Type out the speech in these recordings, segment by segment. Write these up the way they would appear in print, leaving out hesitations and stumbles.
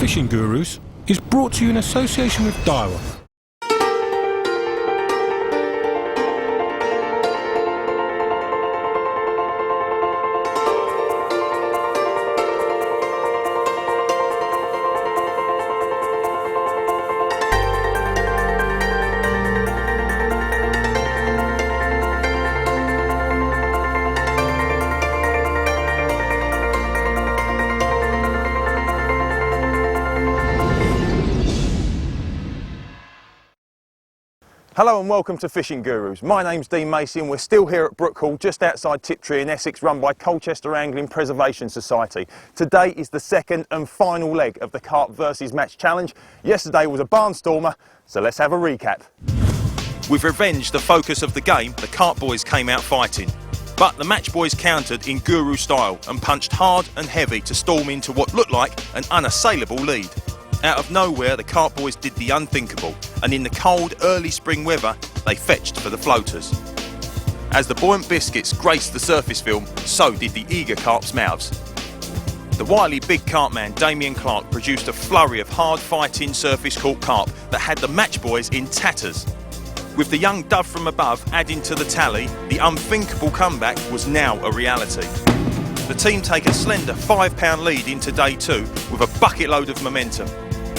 Fishing Gurus is brought to you in association with Daiwa. Hello and welcome to Fishing Gurus. My name's Dean Macy and we're still here at Brook Hall just outside Tiptree in Essex, run by Colchester Angling Preservation Society. Today is the second and final leg of the Carp versus Match Challenge. Yesterday was a barnstormer, so let's have a recap. With revenge the focus of the game, the Carp boys came out fighting. But the Match boys countered in Guru style and punched hard and heavy to storm into what looked like an unassailable lead. Out of nowhere, the Carp boys did the unthinkable, and in the cold, early spring weather, they fetched for the floaters. As the buoyant biscuits graced the surface film, so did the eager Carp's mouths. The wily big carp man, Damian Clarke, produced a flurry of hard-fighting surface-caught carp that had the Match boys in tatters. With the young dove from above adding to the tally, the unthinkable comeback was now a reality. The team take a slender £5 lead into day two with a bucket load of momentum.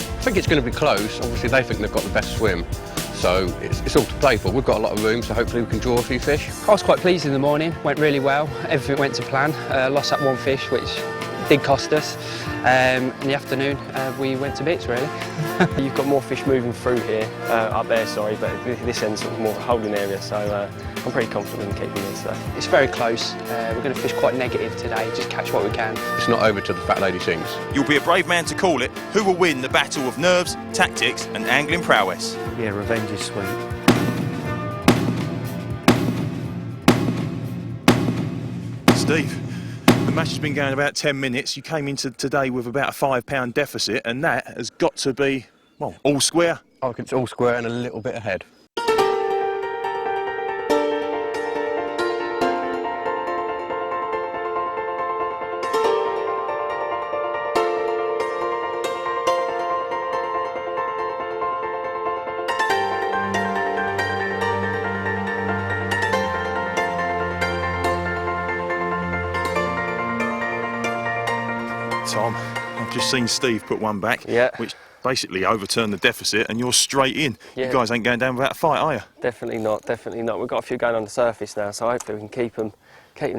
I think it's going to be close. Obviously they think they've got the best swim, so it's all to play for. We've got a lot of room, so hopefully we can draw a few fish. I was quite pleased in the morning, went really well, everything went to plan. Lost that one fish which did cost us. In the afternoon we went to bits really. You've got more fish moving through here, up there sorry, but this end's sort of more holding area, so I'm pretty confident in keeping it today. It's very close, we're going to fish quite negative today, just catch what we can. It's not over till the fat lady sings. You'll be a brave man to call it. Who will win the battle of nerves, tactics and angling prowess? Yeah, revenge is sweet. Steve, the match has been going about 10 minutes. You came into today with about a £5 deficit, and that has got to be, well, all square. I think it's all square and a little bit ahead. Tom, I've just seen Steve put one back, Yeah. which basically overturned the deficit, and you're straight in. Yeah. You guys ain't going down without a fight, are you? Definitely not, definitely not. We've got a few going on the surface now, so hopefully we can keep them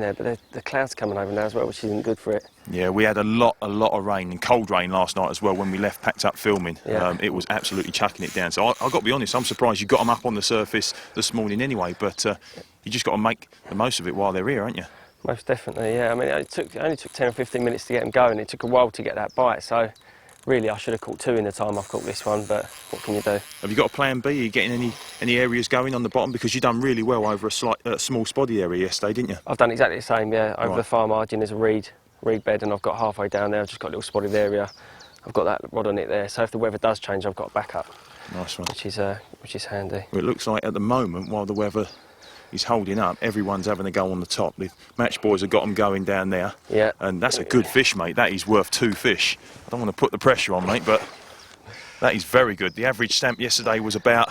there, but the cloud's coming over now as well, which isn't good for it. Yeah, we had a lot of rain, and cold rain last night as well when we left, packed up filming. Yeah. It was absolutely chucking it down. So I've got to be honest, I'm surprised you got them up on the surface this morning anyway, but you just got to make the most of it while they're here, aren't you? Most definitely, yeah. I mean, it only took 10 or 15 minutes to get them going. It took a while to get that bite, so really I should have caught two in the time I've caught this one, but what can you do? Have you got a plan B? Are you getting any areas going on the bottom? Because you've done really well over a small spotty area yesterday, didn't you? I've done exactly the same, yeah. Over Right. the far margin there's a reed bed, and I've got halfway down there, I've just got a little spotted area. I've got that rod on it there, so if the weather does change, I've got a backup. Nice one. Which is handy. Well, it looks like at the moment, while the weather is holding up, everyone's having a go on the top. The Match boys have got them going down there. Yeah. And that's a good fish, mate. That is worth two fish. I don't want to put the pressure on, mate, but that is very good. The average stamp yesterday was about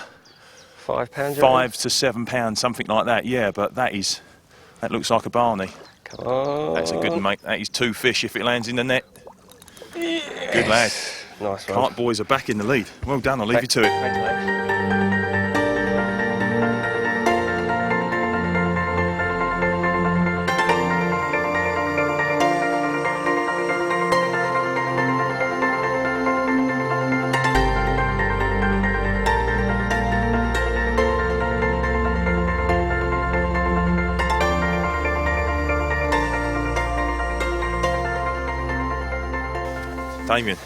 £5. £5 to £7, something like that. Yeah, but that looks like a barney. Come on. That's a good one, mate. That is two fish if it lands in the net. Yes. Good lad. Nice one. Carp boys are back in the lead. Well done, I'll leave you to it. Thanks, mate. Damian,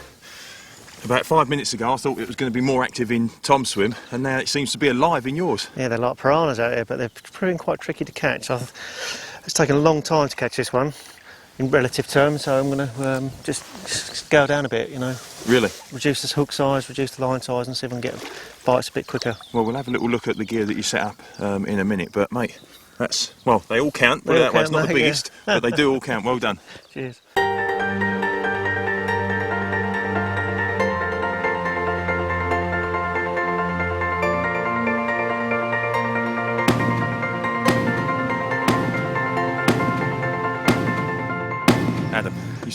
about 5 minutes ago I thought it was going to be more active in Tom's swim, and now it seems to be alive in yours. Yeah, they're like piranhas out here, but they're proving quite tricky to catch. It's taken a long time to catch this one in relative terms, so I'm going to just scale down a bit, you know. Really? Reduce the hook size, reduce the line size, and see if I can get bites a bit quicker. Well, we'll have a little look at the gear that you set up in a minute, but mate, that's, well, they all count. Put it that way, it's not the biggest, but they do all count. Well done. Cheers.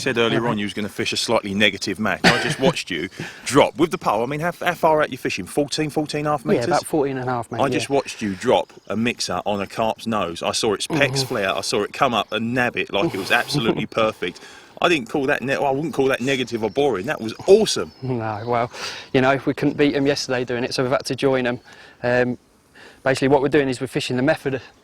said earlier on you was going to fish a slightly negative match. I just watched you drop with the pole. I mean, how far out you fishing? 14 and a half metres? Yeah, about 14 and a half, mate. I just watched you drop a mixer on a carp's nose. I saw its pecs flare. I saw it come up and nab it like it was absolutely perfect. I didn't call that. I wouldn't call that negative or boring. That was awesome. No, well, you know, we couldn't beat them yesterday doing it, so we've had to join them. Basically, what we're doing is we're fishing the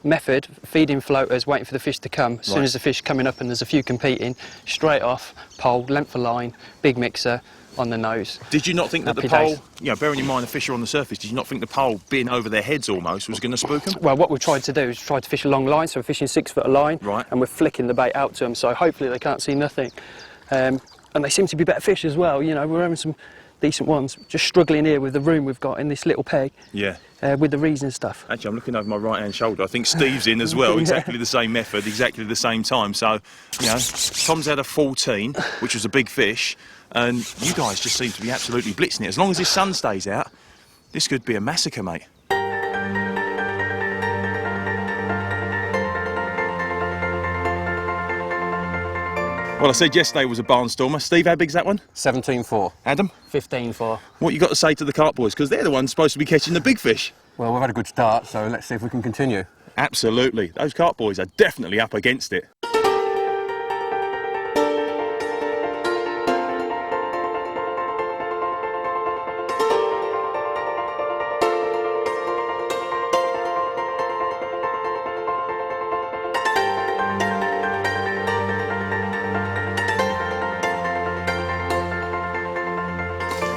method, feeding floaters, waiting for the fish to come. As soon as the fish coming up and there's a few competing, straight off, pole, length of line, big mixer on the nose. Did you not think that the pole, you know, bearing in mind the fish are on the surface, did you not think the pole being over their heads almost was going to spook them? Well, what we've tried to do is try to fish a long line, so we're fishing 6 foot of line, right, and we're flicking the bait out to them, so hopefully they can't see nothing. And they seem to be better fish as well, you know, we're having some decent ones, just struggling here with the room we've got in this little peg. Yeah. With the reeds and stuff. Actually, I'm looking over my right-hand shoulder. I think Steve's in as well, exactly the same method, exactly the same time. So, you know, Tom's had a 14, which was a big fish, and you guys just seem to be absolutely blitzing it. As long as this sun stays out, this could be a massacre, mate. Well, I said yesterday was a barnstormer. Steve, how big's that one? 17-4. Adam? 15-4. What you got to say to the carp boys? Because they're the ones supposed to be catching the big fish. Well, we've had a good start, so let's see if we can continue. Absolutely. Those carp boys are definitely up against it.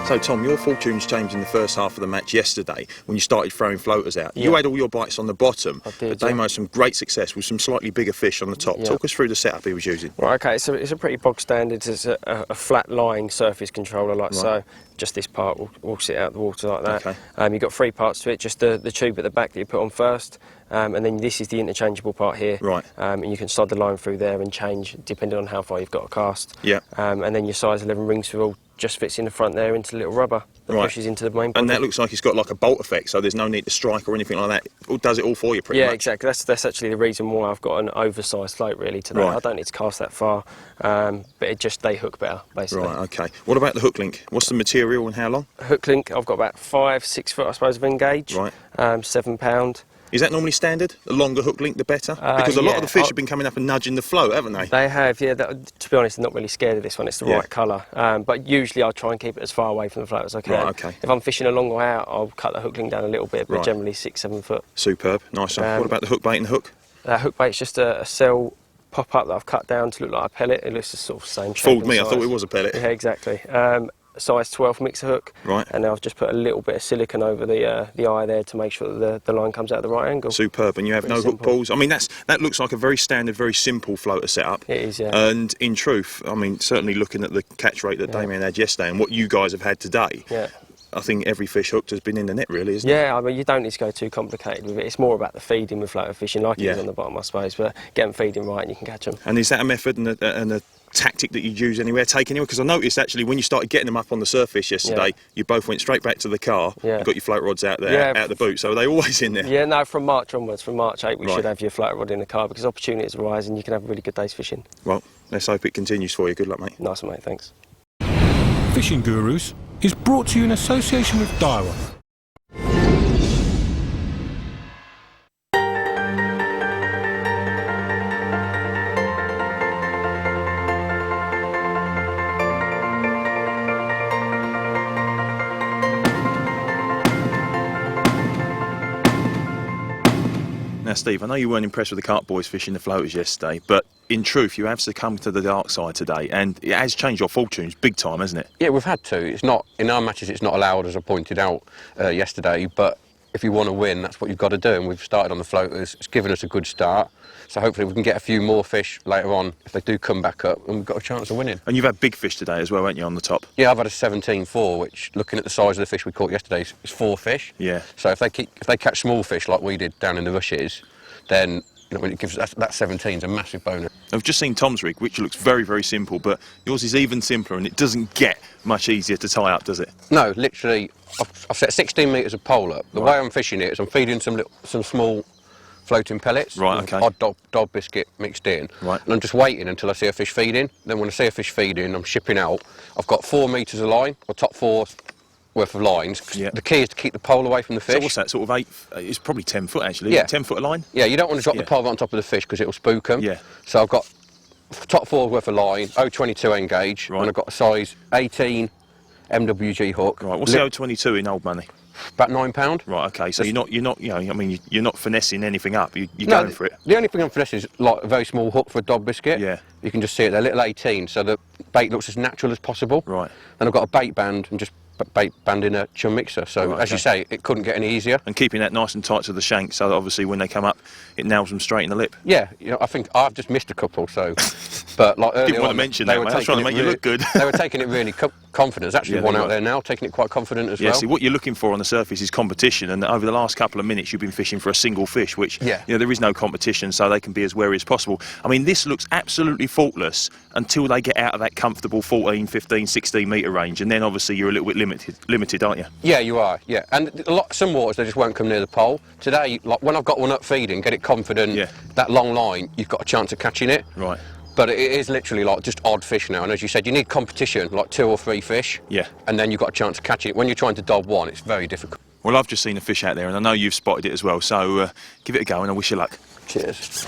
So Tom, your fortunes changed in the first half of the match yesterday when you started throwing floaters out. Yeah. You had all your bites on the bottom, I did, but Damo had some great success with some slightly bigger fish on the top. Yeah. Talk us through the setup he was using. Right, okay, so it's a pretty bog standard. It's a flat lying surface controller like so. Just this part will sit out the water like that. Okay. You've got 3 parts to it, just the tube at the back that you put on first, and then this is the interchangeable part here. Right. And you can slide the line through there and change depending on how far you've got to cast. Yeah. And then your size 11 ring swivel just fits in the front there into the little rubber that pushes into the main body. And that looks like it's got like a bolt effect, so there's no need to strike or anything like that. It does it all for you pretty much. Yeah, exactly. That's actually the reason why I've got an oversized float really today. Right. I don't need to cast that far, but they hook better basically. Right, okay. What about the hook link? What's the material and how long? Hook link, I've got about 5-6 foot I suppose of engage. Right. 7 pound. Is that normally standard? The longer hook link, the better? Because a lot of the fish have been coming up and nudging the float, haven't they? They have, yeah. To be honest, I'm not really scared of this one. It's the right colour. But usually I try and keep it as far away from the float as I can. Right, okay. If I'm fishing a long way out, I'll cut the hook link down a little bit, but generally 6-7 foot. Superb, nice one. What about the hook bait and the hook? Hook bait's just a cell pop-up that I've cut down to look like a pellet. It looks the sort of same shape. Fooled me, I size. thought it was a pellet. Yeah, exactly. Size 12 mixer hook, right, and then I've just put a little bit of silicone over the eye there to make sure that the line comes out at the right angle. Superb, and you have no hook balls. I mean, that looks like a very standard, very simple floater setup. It is, yeah. And in truth, I mean, certainly looking at the catch rate that Damian had yesterday and what you guys have had today, I think every fish hooked has been in the net, really, isn't it? Yeah, I mean, you don't need to go too complicated with it. It's more about the feeding with floater fishing, like it is on the bottom, I suppose. But get them feeding right, and you can catch them. And is that a method and a tactic that you'd use anywhere, take anywhere? Because I noticed actually when you started getting them up on the surface yesterday, you both went straight back to the car. You got your float rods out there, out the boot. So are they always in there? Yeah, no, from March onwards, from March 8, we should have your floater rod in the car because opportunities arise and you can have a really good day's fishing. Well, let's hope it continues for you. Good luck, mate. Nice one, mate. Thanks. Fishing Gurus is brought to you in association with Daiwa. Now, Steve, I know you weren't impressed with the carp boys fishing the floaters yesterday, but in truth, you have succumbed to the dark side today, and it has changed your fortunes big time, hasn't it? Yeah, we've had to. It's not in our matches. It's not allowed, as I pointed out yesterday. But if you want to win, that's what you've got to do. And we've started on the floaters. It's given us a good start. So hopefully we can get a few more fish later on if they do come back up, and we've got a chance of winning. And you've had big fish today as well, haven't you, on the top? Yeah, I've had a 17-4, which, looking at the size of the fish we caught yesterday, is 4 fish. Yeah. So if they catch small fish like we did down in the rushes, then it gives that 17 is a massive bonus. I've just seen Tom's rig, which looks very, very simple, but yours is even simpler, and it doesn't get much easier to tie up, does it? No, literally, I've set 16 metres of pole up. The way I'm fishing it is I'm feeding some small floating pellets. Right, with okay. Odd dog biscuit mixed in. Right. And I'm just waiting until I see a fish feeding. Then when I see a fish feeding, I'm shipping out. I've got 4 metres of line, or top 4 worth of lines. Yeah. The key is to keep the pole away from the fish. So what's that, sort of 8, it's probably 10 foot actually, Yeah. 10 foot of line? Yeah, you don't want to drop Yeah. the pole on top of the fish because it'll spook them. Yeah. So I've got top 4 worth of line, 0.22 engage, Right. and I've got a size 18 MWG hook. Right, what's the 0.22 in old money? About £9. Right, okay, so you're not, you know, I mean, you're not finessing anything up, you're No, going for it. The only thing I'm finessing is like a very small hook for a dog biscuit. Yeah. You can just see it there, little 18, so the bait looks as natural as possible. Right. And I've got a bait band and just bait band in a chum mixer. So Right, as you say, it couldn't get any easier. And keeping that nice and tight to the shank so that obviously when they come up, it nails them straight in the lip. Yeah, you know, I think I've just missed a couple, so. But like earlier Didn't want to on, mention they that, were mate. I was trying to taking make it you look good. They were taking it really confident. There's actually Yeah, one they out were. there now taking it quite confident as Yeah, well. see, what you're looking for on the surface is competition, and over the last couple of minutes you've been fishing for a single fish, which, Yeah. you know, there is no competition, so they can be as wary as possible. I mean, this looks absolutely faultless until they get out of that comfortable 14, 15, 16 metre range, and then obviously you're a little bit limited, aren't you? Yeah, you are. Yeah, and some waters they just won't come near the pole. Today, like when I've got one up feeding, get it confident. Yeah. That long line, you've got a chance of catching it. Right. But it is literally like just odd fish now, and as you said, you need competition, like 2 or 3 fish. Yeah. And then you've got a chance of catching it. When you're trying to dob one, it's very difficult. Well, I've just seen a fish out there, and I know you've spotted it as well, so give it a go, and I wish you luck. Cheers.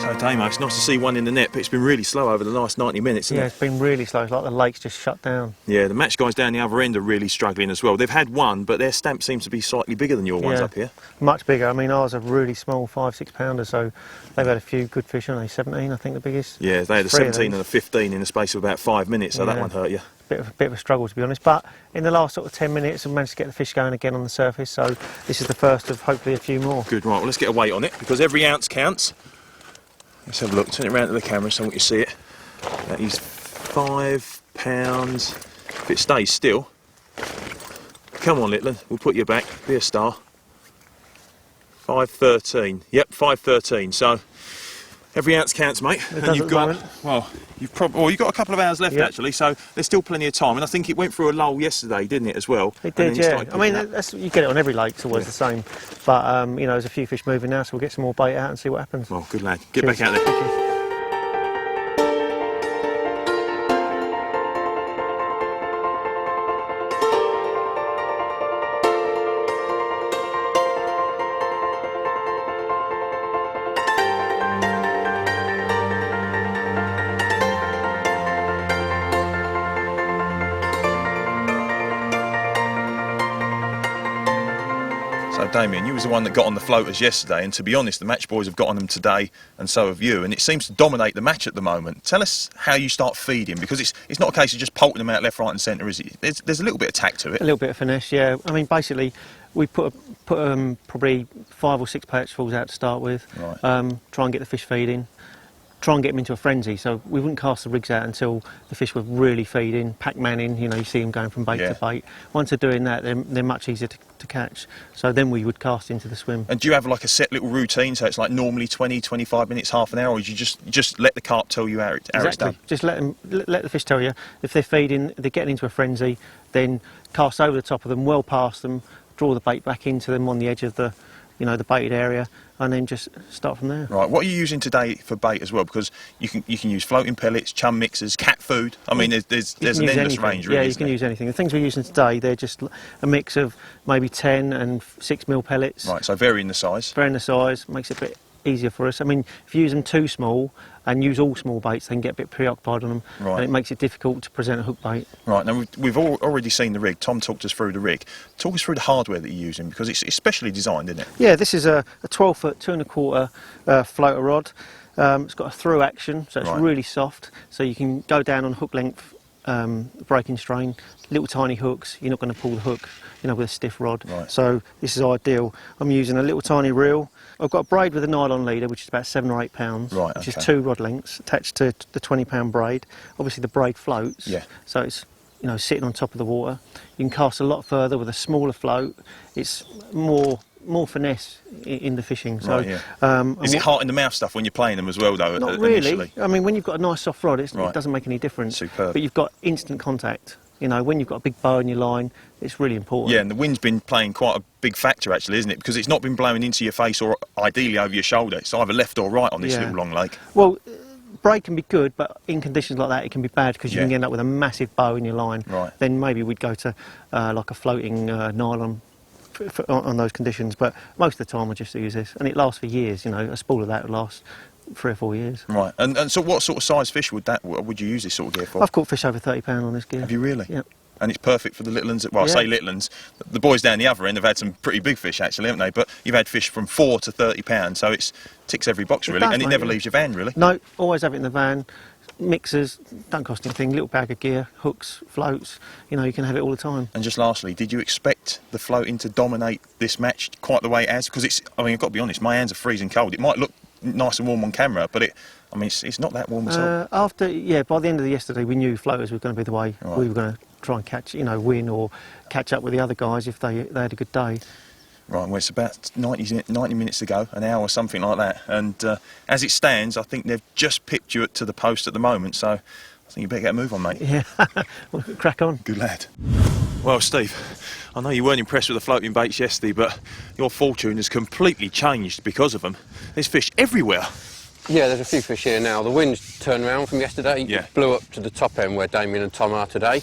So, Damo, it's nice to see one in the net, but it's been really slow over the last 90 minutes, Yeah, hasn't it's been really slow. It's like the lake's just shut down. it? Yeah, the match guys down the other end are really struggling as well. They've had one, but their stamp seems to be slightly bigger than your ones Yeah. up here. Much bigger. I mean, ours are really small, 5-6 pounder, so they've had a few good fish, haven't they? 17, I think, the biggest. Yeah, they had a 3 of 17 them. and a 15 in the space of about 5 minutes, so that Yeah. one hurt you. Bit of a struggle, to be honest. But in the last sort of 10 minutes, I've managed to get the fish going again on the surface, so this is the first of hopefully a few more. Good, right, well, let's get a weight on it, because every ounce counts. Let's have a look, turn it around to the camera so you see it. That is £5. If it stays still. Come on, Litland, we'll put you back, be a star. 5.13, yep, 5.13, so every ounce counts, mate. It does at the moment. well, you've got a couple of hours left Yep. actually, so there's still plenty of time, and I think it went through a lull yesterday, didn't it, as well? It And then did, you yeah. started I mean, picking up. that's, you get it on every lake, it's always Yeah. the same. But, you know, there's a few fish moving now, so we'll get some more bait out and see what happens. Well, good lad, get Cheers. back out there. Thank you. So Damian, you was the one that got on the floaters yesterday, and to be honest, the match boys have got on them today, and so have you, and it seems to dominate the match at the moment. Tell us how you start feeding, because it's not a case of just polting them out left, right and centre, is it? There's a little bit of tact to it. A little bit of finesse, yeah. I mean, basically, we put probably 5 or 6 patchfuls out to start with. Right. Try and get the fish feeding. Try and get them into a frenzy. So we wouldn't cast the rigs out until the fish were really feeding, pack-manning. You know, you see them going from bait Yeah. to bait. Once they're doing that, they're much easier to catch. So then we would cast into the swim. And do you have like a set little routine, so it's like normally 20, 25 minutes, half an hour, or do you just let the carp tell you how it's done? Just let the fish tell you. If they're feeding, they're getting into a frenzy, then cast over the top of them, well past them, draw the bait back into them on the edge of the, you know, the baited area, and then just start from there. Right, what are you using today for bait as well? Because you can use floating pellets, chum mixers, cat food. I mean, there's You an can use endless anything. range, really. Yeah, you isn't can there? use anything. The things we're using today, they're just a mix of maybe 10 and 6 mil pellets. Right, so varying the size. Varying the size makes it a bit easier for us. I mean, if you use them too small and use all small baits, they can get a bit preoccupied on them, Right. and it makes it difficult to present a hook bait. Right, now we've already seen the rig. Tom talked us through the rig. Talk us through the hardware that you're using, because it's specially designed, isn't it? Yeah, this is a 12-foot, 2¼ floater rod. It's got a through action, so it's Right. really soft, so you can go down on hook length, breaking strain, little tiny hooks. You're not going to pull the hook, you know, with a stiff rod. Right. So this is ideal. I'm using a little tiny reel. I've got a braid with a nylon leader, which is about 7 or 8 pounds, Right, which okay. is 2 rod lengths attached to the 20-pound braid. Obviously, the braid floats, Yeah. so it's, you know, sitting on top of the water. You can cast a lot further with a smaller float. It's more more finesse in the fishing. So, Right, yeah. Is it heart in the mouth stuff when you're playing them as well, though? Not really. Initially? I mean, when you've got a nice soft rod, it Right. doesn't make any difference. Superb. But you've got instant contact. You know, when you've got a big bow in your line, it's really important. Yeah, and the wind's been playing quite a big factor, actually, isn't it? Because it's not been blowing into your face or ideally over your shoulder. It's either left or right on this Yeah. little long lake. Well, break can be good, but in conditions like that, it can be bad because you Yeah. can end up with a massive bow in your line. Right. Then maybe we'd go to like a floating nylon on those conditions. But most of the time, I just use this, and it lasts for years. You know, a spool of that would last 3 or 4 years. Right. And so what sort of size fish would you use this sort of gear for? I've caught fish over £30 on this gear. Have you really? Yep. And it's perfect for the little ones. Well, I Yeah. say little ones. The boys down the other end have had some pretty big fish, actually, haven't they? But you've had fish from 4 to 30 pounds, so it ticks every box, really. does, And it mate, never yeah. leaves your van, really. No, always have it in the van. Mixers, don't cost anything. Little bag of gear, hooks, floats. You know, you can have it all the time. And just lastly, did you expect the floating to dominate this match quite the way it has? Because I mean, I've got to be honest, my hands are freezing cold. It might look nice and warm on camera, but it's not that warm at all. By the end of yesterday, we knew floaters were going to be the way Right. we were going to try and catch, win or catch up with the other guys if they had a good day. Right, well, it's about 90 minutes to go, an hour or something like that. And as it stands, I think they've just pipped you to the post at the moment, so I think you better get a move on, mate. Yeah, well, crack on. Good lad. Well, Steve, I know you weren't impressed with the floating baits yesterday, but your fortune has completely changed because of them. There's fish everywhere. Yeah, there's a few fish here now. The wind's turned around from yesterday. Yeah. It blew up to the top end where Damian and Tom are today,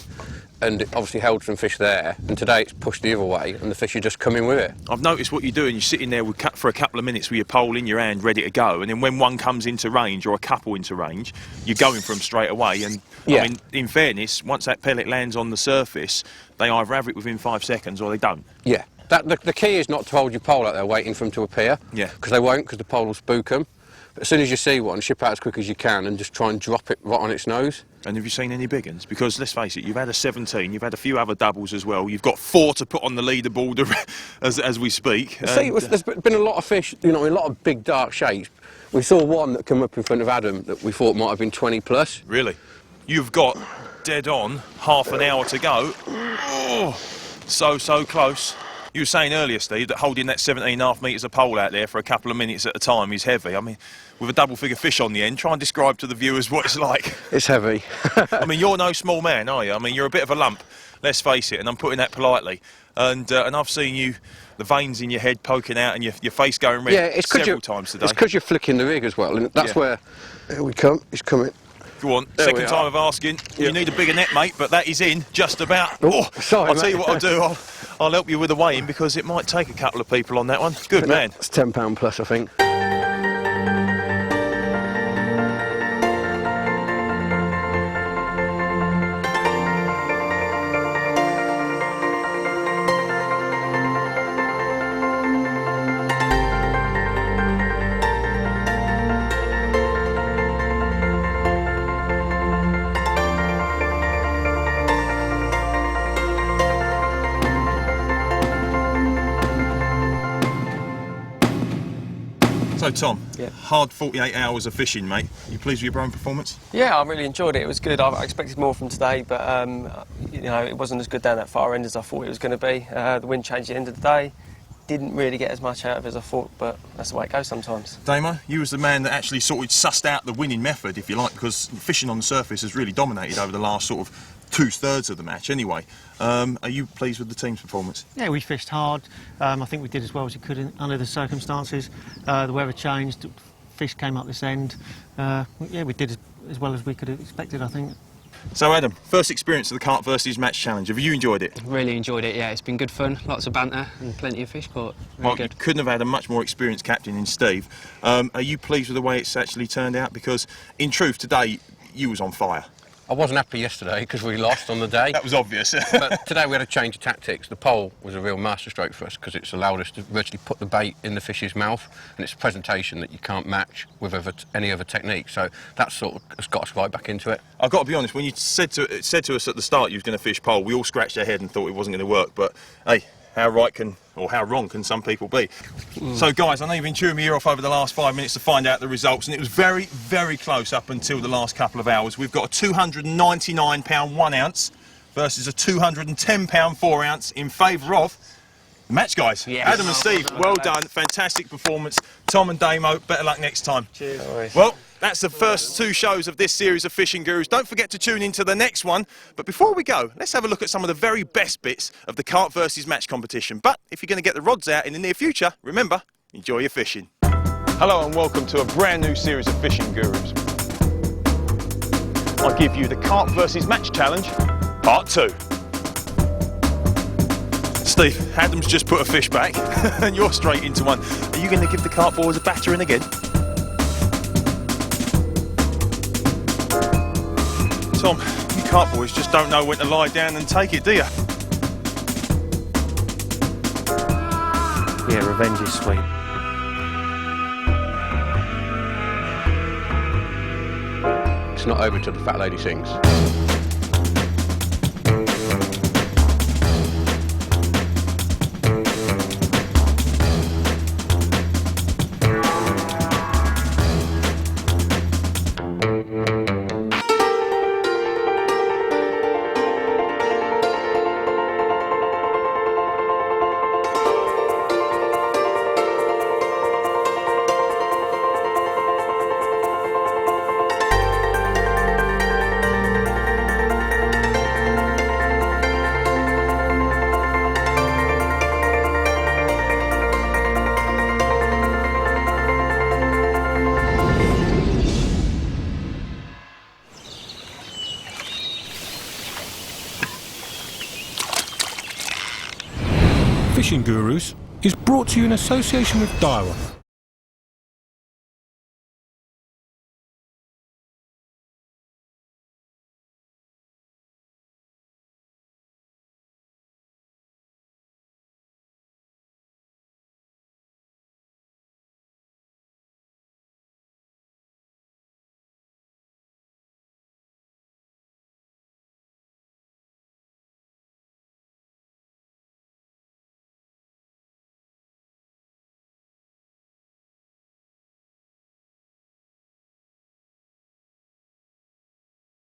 and it obviously held some fish there. And today it's pushed the other way, and the fish are just coming with it. I've noticed what you're doing. You're sitting there for a couple of minutes with your pole in your hand, ready to go, and then when one comes into range or a couple into range, you're going for them straight away. And Yeah. I mean, in fairness, once that pellet lands on the surface, they either have it within 5 seconds or they don't. Yeah. The key is not to hold your pole out there waiting for them to appear. Yeah. Because they won't, because the pole will spook them. But as soon as you see one, ship out as quick as you can and just try and drop it right on its nose. And have you seen any big ones? Because let's face it, you've had a 17, you've had a few other doubles as well. You've got 4 to put on the leaderboard as we speak. See, there's been a lot of fish, a lot of big dark shapes. We saw one that came up in front of Adam that we thought might have been 20 plus. Really? You've got dead on half an hour to go. Oh, so close. You were saying earlier, Steve, that holding that 17.5 metres of pole out there for a couple of minutes at a time is heavy. I mean, with a double-figure fish on the end, try and describe to the viewers what it's like. It's heavy. I mean, you're no small man, are you? I mean, you're a bit of a lump, let's face it, and I'm putting that politely. And I've seen you, the veins in your head poking out and your face going red several times today. It's because you're flicking the rig as well, and that's where... Here we come, he's coming. Go on, There second we time are. of asking. You need a bigger net, mate, but that is in just about. Oh, sorry, I'll tell mate. you what I'll do. I'll help you with the weighing because it might take a couple of people on that one. Good man. It's £10 plus, I think. So, Tom, Yeah. hard 48 hours of fishing, mate. You pleased with your own performance? Yeah, I really enjoyed it. It was good. I expected more from today, but it wasn't as good down that far end as I thought it was going to be. The wind changed at the end of the day. Didn't really get as much out of it as I thought, but that's the way it goes sometimes. Damo, you was the man that actually sort of sussed out the winning method, if you like, because fishing on the surface has really dominated over the last sort of 2/3 of the match anyway. Are you pleased with the team's performance? Yeah, we fished hard. I think we did as well as we could under the circumstances. The weather changed, fish came up this end. We did as well as we could have expected, I think. So, Adam, first experience of the Carp versus Match Challenge. Have you enjoyed it? Really enjoyed it, yeah. It's been good fun, lots of banter and plenty of fish caught. Very Well, good. you couldn't have had a much more experienced captain in Steve. Are you pleased with the way it's actually turned out? Because, in truth, today, you was on fire. I wasn't happy yesterday because we lost on the day. That was obvious. But today we had a change of tactics. The pole was a real masterstroke for us because it's allowed us to virtually put the bait in the fish's mouth, and it's a presentation that you can't match with any other technique. So that sort of has got us right back into it. I've got to be honest, when you said to us at the start you was going to fish pole, we all scratched our head and thought it wasn't going to work. But hey, how wrong can some people be? So guys, I know you've been chewing my ear off over the last 5 minutes to find out the results, and it was very, very close up until the last couple of hours. We've got a 299 pound 1 ounce versus a 210 pound 4 ounce in favour of Match guys, Yes. Adam and Steve, well done, fantastic performance. Tom and Damo, better luck next time. Cheers. Well, that's the first 2 shows of this series of Fishing Gurus. Don't forget to tune into the next one. But before we go, let's have a look at some of the very best bits of the carp versus match competition. But if you're going to get the rods out in the near future, remember, enjoy your fishing. Hello and welcome to a brand new series of Fishing Gurus. I give you the Carp versus Match Challenge, Part 2. Steve, Adam's just put a fish back and you're straight into one. Are you going to give the carp boys a battering again? Tom, you carp boys just don't know when to lie down and take it, do you? Yeah, revenge is sweet. It's not over till the fat lady sings. Fishing Gurus is brought to you in association with Daiwa.